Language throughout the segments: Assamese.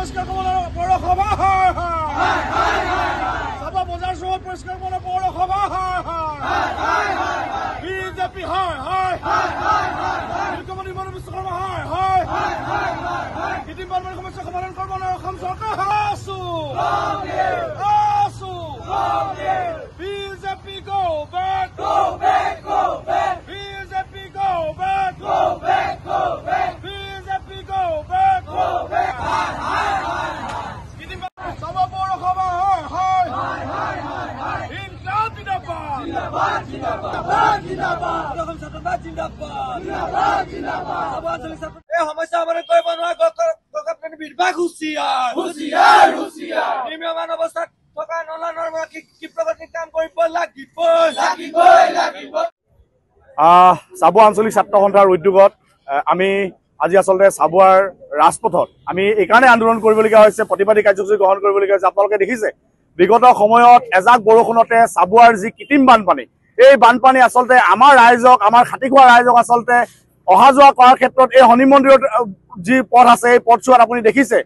পৰিষ্কাৰ কৰিবলৈ পৌৰসভা হয় হয় চাবা বজাৰ চহৰ পৰিষ্কাৰ কৰিবলৈ পৌৰসভা হয় হয় বিজেপি হয় হয় মুখ্যমন্ত্ৰী হিমন্ত বিশ্ব শৰ্মা হয় হয় কৃত্ৰিম বানপানীৰ সমস্যা সমাধান কৰিবলৈ অসম চৰকাৰ আছো BJP go back BJP go back BJP go back চাবা পৌৰসভা হয় ইনকাম এই সমস্যা সমাধান কৰিব নোৱাৰা বিভাগ হুঁচিয়াৰ নিম্নমান অৱস্থাত থকা নলা নৰ্দমা কি প্ৰগতিৰ কাম কৰিব লাগিব চাবুৱা আঞ্চলিক ছাত্ৰ সন্থাৰ উদ্যোগত আমি আজি আচলতে চাবুৱাৰ ৰাজপথত আমি এইকাৰণে আন্দোলন কৰিবলগীয়া হৈছে, প্ৰতিবাদী কাৰ্যসূচী গ্ৰহণ কৰিবলগীয়া হৈছে। আপোনালোকে দেখিছে বিগত সময়ত এজাক বৰষুণতে চাবুৱাৰ যি কৃত্ৰিম বানপানী, এই বানপানী আচলতে আমাৰ ৰাইজক, আমাৰ খাটিখোৱা ৰাইজক আচলতে অহা যোৱা কৰাৰ ক্ষেত্ৰত এই শনি মন্দিৰত যি পথ আছে এই পথছোৱাত আপুনি দেখিছে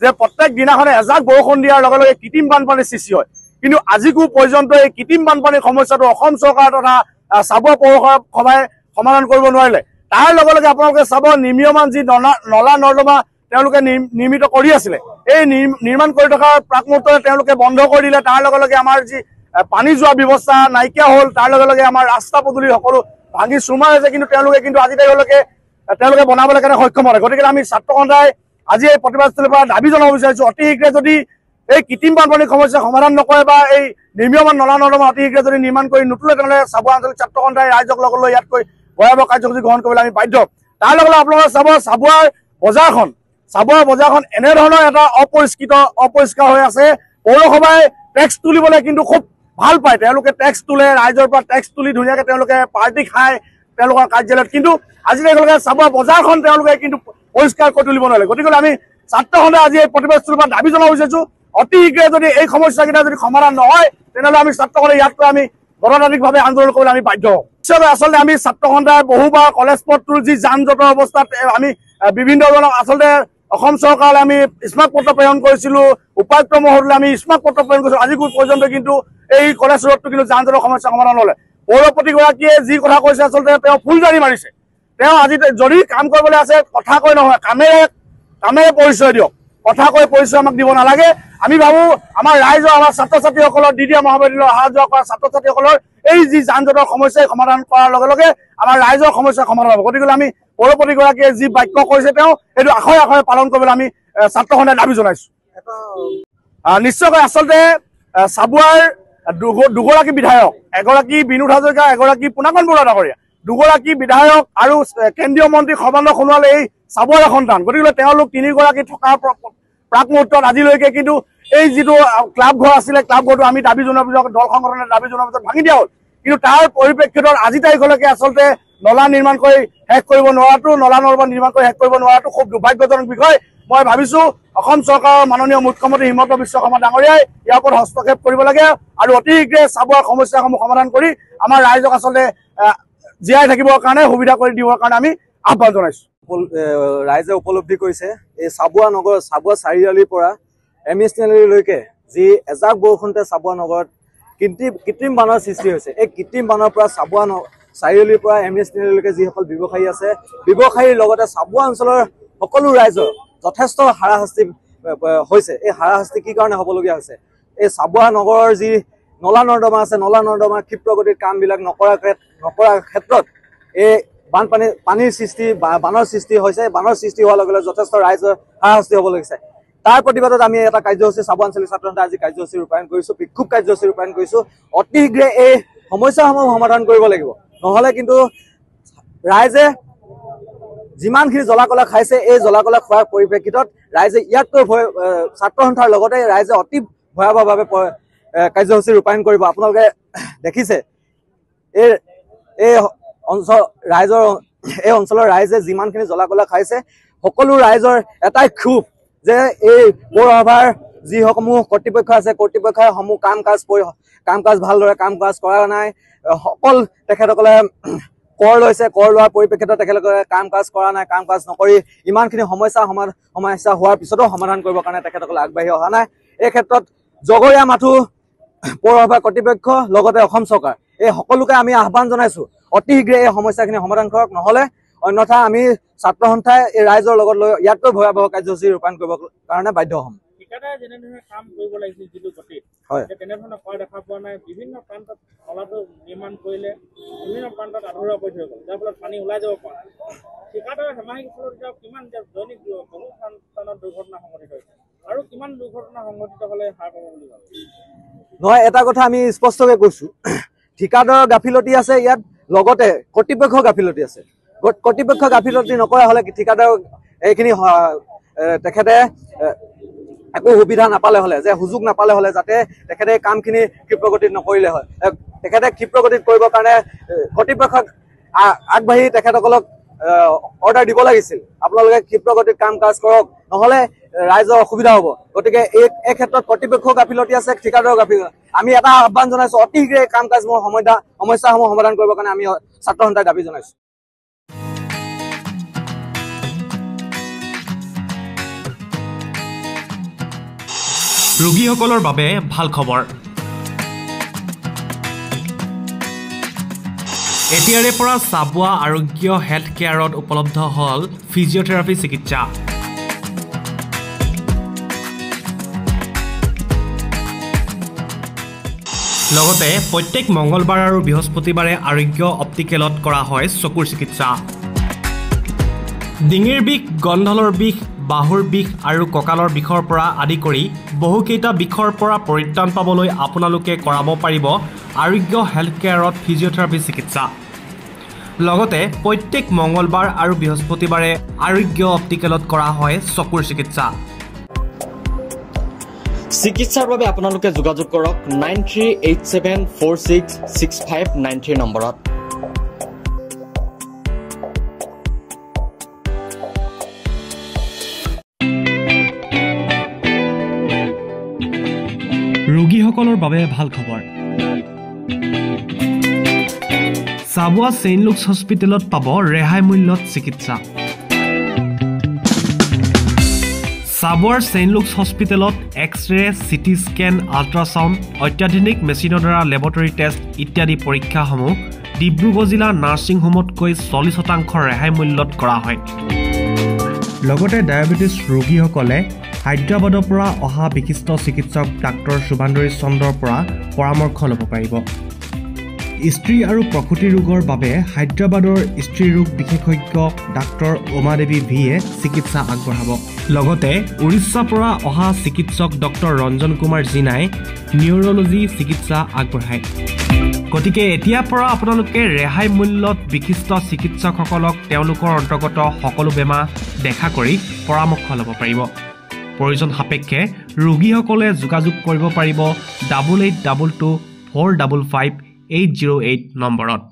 যে প্ৰত্যেক দিনাখনে এজাক বৰষুণ দিয়াৰ লগে লগে কৃত্ৰিম বানপানীৰ সৃষ্টি হয়। কিন্তু আজিকো পৰ্যন্ত এই কৃত্ৰিম বানপানীৰ সমস্যাটো অসম চৰকাৰ তথা চাবুৱা পৌৰসভাই সমাধান কৰিব নোৱাৰিলে। তাৰ লগে লগে আপোনালোকে চাব নিৰ্মীয়মান যি নলা নৰ্দমা তেওঁলোকে নিৰ্মিত কৰি আছিলে, এই নিৰ্মাণ কৰি থকাৰ প্ৰাক মুহূৰ্ততে তেওঁলোকে বন্ধ কৰি দিলে। তাৰ লগে লগে আমাৰ যি পানী যোৱা ব্যৱস্থা নাইকিয়া হ'ল, তাৰ লগে লগে আমাৰ ৰাস্তা পদূলি সকলো ভাঙি চুৰমাৰ হৈছে। কিন্তু তেওঁলোকে আজি তাৰিখলৈকে তেওঁলোকে বনাবলৈ কাৰণে সক্ষম হয়। গতিকে আমি ছাত্ৰ সন্থাই আজি এই প্ৰতিবাদস্থলীৰ পৰা দাবী জনাব বিচাৰিছো, অতি শীঘ্ৰে যদি এই কৃত্ৰিম বানপানীৰ সমস্যা সমাধান নকৰে বা এই নিৰ্মীয়মান নলা নৰ্দমা অতি শীঘ্ৰে যদি নিৰ্মাণ কৰি নোতোলে তেনেহ'লে চাবুৱা আঞ্চলিক ছাত্ৰ সন্থাই ৰাইজক লগত লৈ ইয়াতকৈ ভয়াৱহ কাৰ্যসূচী গ্ৰহণ কৰিবলৈ আমি বাধ্য। তাৰ লগে লগে আপোনালোকে চাব চাবুৱাৰ বজাৰখন এনেধৰণৰ এটা অপৰিষ্কাৰ হৈ আছে। পৌৰসভাই টেক্স তুলিবলৈ কিন্তু খুব ভাল পায়, তেওঁলোকে টেক্স তোলে, ৰাইজৰ পৰা টেক্স তুলি ধুনীয়াকৈ তেওঁলোকে পাৰ্টি খায় তেওঁলোকৰ কাৰ্যালয়ত। কিন্তু আজি তেওঁলোকে চাবুৱা বজাৰখন তেওঁলোকে কিন্তু পৰিষ্কাৰ কৰি তুলিব নোৱাৰে। গতিকে আমি ছাত্ৰ সন্থাই আজি এই প্ৰতিবাদস্থলীৰ পৰা দাবী জনাব বিচাৰিছো, অতি শীঘ্ৰে যদি এই সমস্যাকেইটা যদি সমাধান নহয় তেনেহ'লে আমি ছাত্ৰ সন্থাই ইয়াতকৈ আমি গণতান্ত্ৰিকভাৱে আন্দোলন কৰিবলৈ আমি বাধ্য হওঁ। আচলতে আমি ছাত্ৰ সন্থাই বহুবাৰ কলেজ পথটোৰ যি যান জঁটৰ অৱস্থাত আমি বিভিন্নজনক আচলতে অসম চৰকাৰলৈ আমি স্মাৰক পত্ৰ প্ৰেৰণ কৰিছিলো, উপায়ুক্ত মহোদয়লৈ আমি স্মাৰক পত্ৰ প্ৰেৰণ কৰিছিলো। আজি পৰ্যন্ত কিন্তু এই কলেজ ৰোডটো কিন্তু যান জঁটৰ সমস্যা সমাধান হ'লে পৌৰপতিগৰাকীয়ে যি কথা কৈছে আচলতে তেওঁ ফুলজাৰি মাৰিছে। তেওঁ আজি যদি কাম কৰিবলৈ আছে কথা কৈ নহয়, কামেৰে পৰিচয় দিয়ক, কথা কৈ পৰিচয় আমাক দিব নালাগে। আমি ভাবো আমাৰ ৰাইজৰ, আমাৰ ছাত্ৰ ছাত্ৰীসকলৰ দ্বিতীয় মহাবিদ্যালয়লৈ অহা যোৱা কৰা ছাত্ৰ ছাত্ৰীসকলৰ এই যি যান জঁটৰ সমস্যাই সমাধান কৰাৰ লগে লগে আমাৰ ৰাইজৰ সমস্যা সমাধান হ'ব। গতিকে আমি পৌৰপতিগৰাকীয়ে যি বাক্য কৈছে তেওঁ এইটো আখৰে পালন কৰিবলৈ আমি ছাত্ৰ সন্থাই দাবী জনাইছো। নিশ্চয়কৈ আচলতে চাবুৱাৰ দুগৰাকী বিধায়ক, এগৰাকী বিনোদ হাজৰিকা, এগৰাকী পুনাকণ বৰুৱা ডাঙৰীয়া, দুগৰাকী বিধায়ক আৰু কেন্দ্ৰীয় মন্ত্ৰী সৰ্বানন্দ সোণোৱাল এই চাবুৱাৰে সন্তান। গতিকে তেওঁলোক তিনিগৰাকী থকাৰ প্ৰাক মুহূৰ্তত আজিলৈকে কিন্তু এই যিটো ক্লাব ঘৰ আছিলে, ক্লাব ঘৰটো আমি দাবী জনোৱাৰ পিছত দল সংগঠনে দাবী জনোৱাৰ পিছত ভাঙি দিয়া হ'ল। কিন্তু তাৰ পৰিপ্ৰেক্ষিতত আজি তাৰিখলৈকে আচলতে নলা নিৰ্মাণ কৰি শেষ কৰিব নোৱাৰাটো, নলা নৰ্দমা নিৰ্মাণ কৰি শেষ কৰিব নোৱাৰাটো খুব দুৰ্ভাগ্যজনক বিষয়। মই ভাবিছো অসম চৰকাৰৰ মাননীয় মুখ্যমন্ত্ৰী হিমন্ত বিশ্ব শৰ্মা ডাঙৰীয়াই ইয়াৰ ওপৰত হস্তক্ষেপ কৰিব লাগে আৰু অতি শীঘ্ৰে চাবুৱাৰ সমস্যাসমূহ সমাধান কৰি আমাৰ ৰাইজক আচলতে জীয়াই থাকিবৰ কাৰণে সুবিধা কৰি দিবৰ কাৰণে আমি আহ্বান জনাইছো। ৰাইজে উপলব্ধি কৰিছে এই চাবুৱা নগৰ, চাবুৱা চাৰিআলিৰ পৰা এমএছ তিনিআলিলৈকে যি এজাক বৰষুণতে চাবুৱা নগৰত কৃত্ৰিম বানৰ সৃষ্টি হৈছে। এই কৃত্ৰিম বানৰ পৰা চাবুৱা চাৰিআলিৰ পৰা এমএছ তিনিআলিলৈকে যিসকল ব্যৱসায়ী আছে, ব্যৱসায়ীৰ লগতে চাবুৱা অঞ্চলৰ সকলো ৰাইজৰ যথেষ্ট হাৰাশাস্তি হৈছে। এই হাৰাশাস্তি কি কাৰণে হ'বলগীয়া হৈছে? এই চাবুৱা নগৰৰ যি নলা নৰ্দমা আছে, নলা নৰ্দমাৰ ক্ষিপ্ৰগতিৰ কামবিলাক নকৰাৰ ক্ষেত্ৰত এই পানীৰ সৃষ্টি, বানৰ সৃষ্টি হৈছে। বানৰ সৃষ্টি হোৱাৰ লগে লগে যথেষ্ট ৰাইজৰ হাৰাশাস্তি হ'ব লাগিছে। তাৰ প্ৰতিবাদত আমি এটা কাৰ্যসূচী চাবুৱা আঞ্চলিক ছাত্ৰ সন্থাই আজি কাৰ্যসূচী ৰূপায়ণ কৰিছো, বিক্ষোভ কাৰ্যসূচী ৰূপায়ণ কৰিছো। অতি শীঘ্ৰে এই সমস্যাসমূহ সমাধান কৰিব লাগিব, নহ'লে কিন্তু ৰাইজে যিমানখিনি জ্বলা-কলা খাইছে, এই জ্বলা-কলা খোৱাৰ পৰিপ্ৰেক্ষিতত ৰাইজে ইয়াতকৈ ছাত্ৰ সন্থাৰ লগতে ৰাইজে অতি ভয়াৱহভাৱে কাৰ্যসূচী ৰূপায়ণ কৰিব। আপোনালোকে দেখিছে এই অঞ্চলৰ ৰাইজে যিমানখিনি জ্বলা-কলা খাইছে, সকলো ৰাইজৰ এটাই ক্ষোভ যে এই পৌৰসভাৰ যিসমূহ কৰ্তৃপক্ষ আছে, কৰ্তৃপক্ষই সমূহ কাম কাজ ভালদৰে কাম কাজ কৰা নাই। তেখেতসকলে কৰ লৈছে কৰ লোৱাৰ পৰিপ্ৰেক্ষিতত তেখেতলোকে কাম কাজ কৰা নাই কাম কাজ নকৰি ইমানখিনি সমস্যা হোৱাৰ পিছতো সমাধান কৰিবৰ কাৰণে তেখেতসকলে আগবাঢ়ি অহা নাই এই ক্ষেত্ৰত জগৰীয়া মাথো পৌৰসভা কৰ্তৃপক্ষ লগতে অসম চৰকাৰ এই সকলোকে আমি আহ্বান জনাইছো অতি শীঘ্ৰে এই সমস্যাখিনি সমাধান কৰক নহলে অন্যথা আমি ছাত্ৰ সন্থাই এই ৰাইজৰ লগত লৈ ইয়াতকৈ ভয়াৱহ কাৰ্যসূচী ৰূপায়ণ কৰিবৰ কাৰণে বাধ্য হ'ম ঠিকাদাৰে যেনেধৰণে কাম কৰিব লাগিছিল যিটো গতিত তেনেধৰণে কৰা দেখা পোৱা নাই বিভিন্ন প্ৰান্তত নলাটো নিৰ্মাণ কৰিলে বিভিন্ন প্ৰান্তত আধৰুৱা কৰি থৈ গ'ল যাৰ ফলত পানী ওলাই যাব পৰা নাই ঠিকাদাৰে হেমাহি ফলত এতিয়া কিমান দৈনিক বহু স্থানত দুৰ্ঘটনা সংঘটিত হৈছে আৰু কিমান দুৰ্ঘটনা সংঘটিত হ'লে হাৰ পাব বুলি ভাবে নহয় এটা কথা আমি স্পষ্টকৈ কৈছো ঠিকাদাৰৰ গাফিলতি আছে ইয়াত লগতে কৰ্তৃপক্ষৰ গাফিলতি আছে কৰ্তৃপক্ষ গাফিলতি নকৰা হ'লে ঠিকাদাৰ এইখিনি তেখেতে একো সুবিধা নাপালে হ'লে যে সুযোগ নাপালে হ'লে যাতে তেখেতে কামখিনি ক্ষিপ্ৰগতিত নকৰিলে হয় তেখেতে ক্ষিপ্ৰগতিত কৰিবৰ কাৰণে কৰ্তৃপক্ষক আগবাঢ়ি তেখেতসকলক অৰ্ডাৰ দিব লাগিছিল আপোনালোকে ক্ষিপ্ৰগতিত কাম কাজ কৰক নহ'লে ৰাইজৰ অসুবিধা হ'ব গতিকে এই ক্ষেত্ৰত কৰ্তৃপক্ষৰ গাফিলতি আছে ঠিকাদাৰৰ গাফিলতি আমি এটা আহ্বান জনাইছো অতি শীঘ্ৰে কাম কাজসমূহ সমস্যাসমূহ সমাধান কৰিবৰ কাৰণে আমি ছাত্ৰ সন্থাই দাবী জনাইছো ৰোগীসকলৰ বাবে ভাল খবৰ এতিয়াৰে পৰা চাবুৱা আৰোগ্য হেল্থ কেয়াৰত উপলব্ধ হ'ল ফিজিঅথেৰাপি চিকিৎসা লগতে প্ৰত্যেক মঙ্গলবাৰ আৰু বৃহস্পতিবাৰে আৰোগ্য অপ্টিকেলত কৰা হয় চকুৰ চিকিৎসা ডিঙিৰ বিষ গন্ধলৰ বিষ বাহুৰ বিষ আৰু কঁকালৰ বিষৰ পৰা আদি কৰি বহুকেইটা বিষৰ পৰা পৰিত্ৰাণ পাবলৈ আপোনালোকে কৰাব পাৰিব আৰোগ্য হেল্থ কেয়াৰত ফিজিঅথেৰাপি চিকিৎসা লগতে প্ৰত্যেক মঙ্গলবাৰ আৰু বৃহস্পতিবাৰে আৰোগ্য অপ্টিকেলত কৰা হয় চকুৰ চিকিৎসা চিকিৎসাৰ বাবে আপোনালোকে যোগাযোগ কৰক 9387466593 নম্বৰত ৰোগীসকলৰ বাবে ভাল খবৰ চাবুৱা ছেইণ্ট লুকছ হস্পিটেলত পাব ৰেহাই মূল্যত চিকিৎসা চাবুৱাৰ ছেইণ্ট লুকছ হস্পিটেলত এক্স-ৰে চিটি স্কেন আল্ট্ৰাছাউণ্ড অত্যাধুনিক মেচিনৰ দ্বাৰা লেবৰেটৰী টেষ্ট ইত্যাদি পৰীক্ষাসমূহ ডিব্ৰুগড় জিলা নাৰ্ছিং হোমতকৈ 40% ৰেহাই মূল্যত কৰা হয় লগতে ডায়েবেটিছ ৰোগীসকলে হায়দৰাবাদৰ পৰা অহা বিশিষ্ট চিকিৎসক ডাক্তৰ শুভান্দৰী চন্দ্ৰৰ পৰা পৰামৰ্শ ল'ব পাৰিব স্ত্ৰী আৰু প্ৰসূতি ৰোগৰ বাবে হায়দৰাবাদৰ স্ত্ৰী ৰোগ বিশেষজ্ঞ ডাক্তৰ উমা দেৱী ভিয়ে চিকিৎসা আগবঢ়াব লগতে উৰিষ্যাৰ পৰা অহা চিকিৎসক ডক্টৰ ৰঞ্জন কুমাৰ জিনাই নিউৰলজি চিকিৎসা আগবঢ়ায় গতিকে এতিয়াৰ পৰা আপোনালোকে ৰেহাই মূল্যত বিশিষ্ট চিকিৎসকসকলক তেওঁলোকৰ অন্তৰ্গত সকলো বেমাৰ দেখা কৰি পৰামৰ্শ ল'ব পাৰিব প্ৰয়োজন সাপেক্ষে ৰোগীসকলে যোগাযোগ কৰিব পাৰিব 8822 455 808 নম্বৰত